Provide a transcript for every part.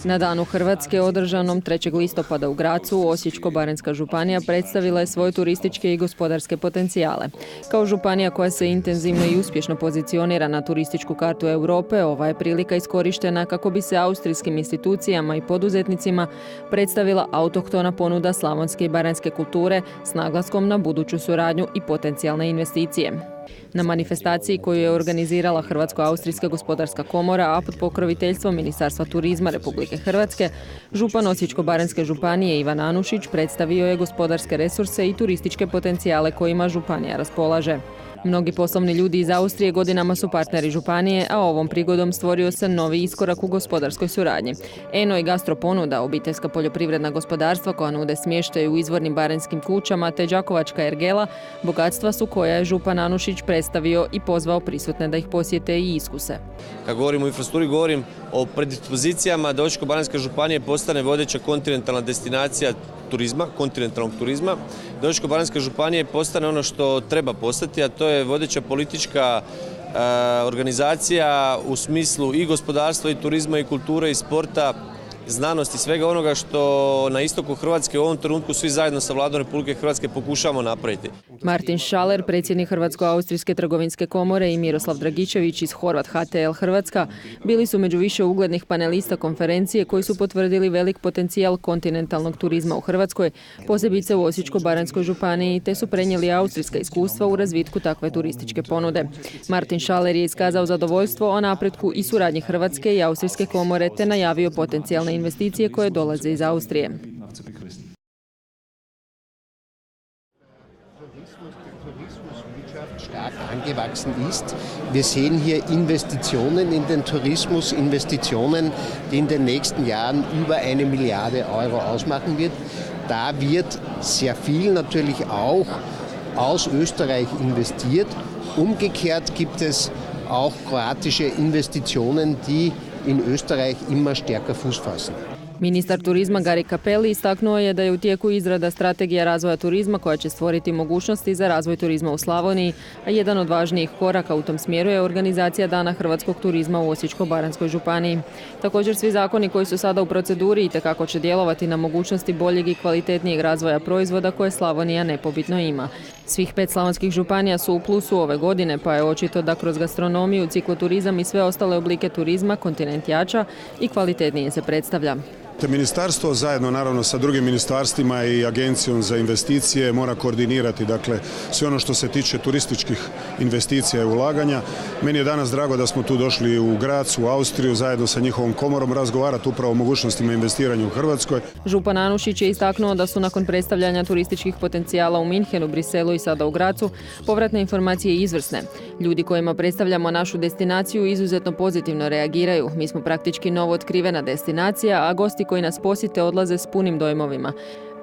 Na Danu Hrvatske održanom 3. listopada u Grazu, Osječko-baranjska županija predstavila je svoje turističke i gospodarske potencijale. Kao županija koja se intenzivno i uspješno pozicionira na turističku kartu Europe, ova je prilika iskorištena kako bi se austrijskim institucijama i poduzetnicima predstavila autohtona ponuda slavonske i baranjske kulture s naglaskom na buduću suradnju i potencijalne investicije. Na manifestaciji koju je organizirala Hrvatsko-austrijska gospodarska komora, a pod pokroviteljstvom Ministarstva turizma Republike Hrvatske, župan Osječko-baranjske županije Ivan Anušić predstavio je gospodarske resurse i turističke potencijale kojima županija raspolaže. Mnogi poslovni ljudi iz Austrije godinama su partneri županije, a ovom prigodom stvorio se novi iskorak u gospodarskoj suradnji. Eno i gastro ponuda, obiteljska poljoprivredna gospodarstva koja nude smještaj u izvornim baranjskim kućama te đakovačka ergela, bogatstva su koja je župan Anušić predstavio i pozvao prisutne da ih posjete i iskuse. Kad govorim o infrastrukturi, govorim o predispozicijama da Osječko-baranjska županija postane vodeća kontinentalna destinacija turizma, kontinentalnog turizma, da Osječko-baranjska županija postane ono što treba postati, a to je vodeća politička organizacija u smislu i gospodarstva, i turizma, i kulture, i sporta, znanosti, svega onoga što na istoku Hrvatske u ovom trenutku svi zajedno sa Vladom Republike Hrvatske pokušavamo napraviti. Martin Schaller, predsjednik Hrvatsko-austrijske trgovinske komore, i Miroslav Dragičević iz Horvat HTL Hrvatska bili su među više uglednih panelista konferencije koji su potvrdili velik potencijal kontinentalnog turizma u Hrvatskoj, posebice u Osječko-baranjskoj županiji, te su prenijeli austrijska iskustva u razvitku takve turističke ponude. Martin Schaller je iskazao zadovoljstvo o napretku i suradnji Hrvatske i austrijske komore te najavio potencijalne investicije koje dolaze iz Austrije. Stark angewachsen ist. Wir sehen hier Investitionen in den Tourismus, Investitionen, die in den nächsten Jahren über 1 Milliarde Euro ausmachen wird. Da wird sehr viel natürlich auch aus Österreich investiert. Umgekehrt gibt es auch kroatische Investitionen, die in Österreich immer stärker Fuß fassen. Ministar turizma Gari Cappelli istaknuo je da je u tijeku izrada strategija razvoja turizma koja će stvoriti mogućnosti za razvoj turizma u Slavoniji, a jedan od važnijih koraka u tom smjeru je organizacija Dana hrvatskog turizma u Osječko-baranjskoj županiji. Također svi zakoni koji su sada u proceduri itekako će djelovati na mogućnosti boljeg i kvalitetnijeg razvoja proizvoda koje Slavonija nepobitno ima. Svih 5 slavonskih županija su u plusu ove godine, pa je očito da kroz gastronomiju, cikloturizam i sve ostale oblike turizma kontinent jača i kvalitetnije se predstavlja. Ministarstvo zajedno naravno sa drugim ministarstvima i Agencijom za investicije mora koordinirati sve ono što se tiče turističkih investicija i ulaganja. Meni je danas drago da smo tu došli u Graz, u Austriju, zajedno sa njihovom komorom razgovarati upravo o mogućnostima investiranja u Hrvatskoj. Župan Anušić je istaknuo da su nakon predstavljanja turističkih potencijala u Minhenu, Briselu i sada u Grazu povratne informacije izvrsne. Ljudi kojima predstavljamo našu destinaciju izuzetno pozitivno reagiraju. Mi smo praktički novo otkrivena destinacija, a gosti koji nas posjete odlaze s punim dojmovima.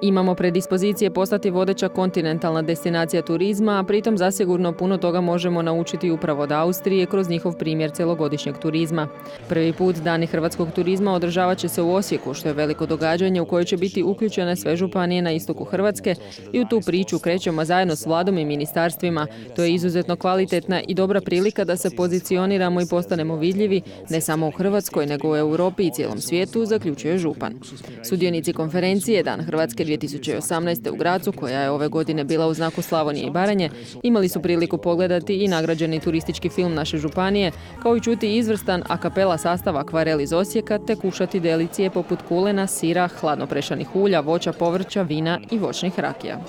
Imamo predispozicije postati vodeća kontinentalna destinacija turizma, a pritom zasigurno puno toga možemo naučiti upravo od Austrije kroz njihov primjer celogodišnjeg turizma. Prvi put Dani hrvatskog turizma održavat će se u Osijeku, što je veliko događanje u koje će biti uključene sve županije na istoku Hrvatske i u tu priču krećemo zajedno s Vladom i ministarstvima. To je izuzetno kvalitetna i dobra prilika da se pozicioniramo i postanemo vidljivi ne samo u Hrvatskoj, nego u Europi i cijelom svijetu, zaključuje župan. Sudionici konferencije Dan Hrvatske 2018. u Grazu, koja je ove godine bila u znaku Slavonije i Baranje, imali su priliku pogledati i nagrađeni turistički film naše županije, kao i čuti izvrstan a kapela sastav akvarel iz Osijeka, te kušati delicije poput kulena, sira, hladno prešanih ulja, voća, povrća, vina i voćnih rakija.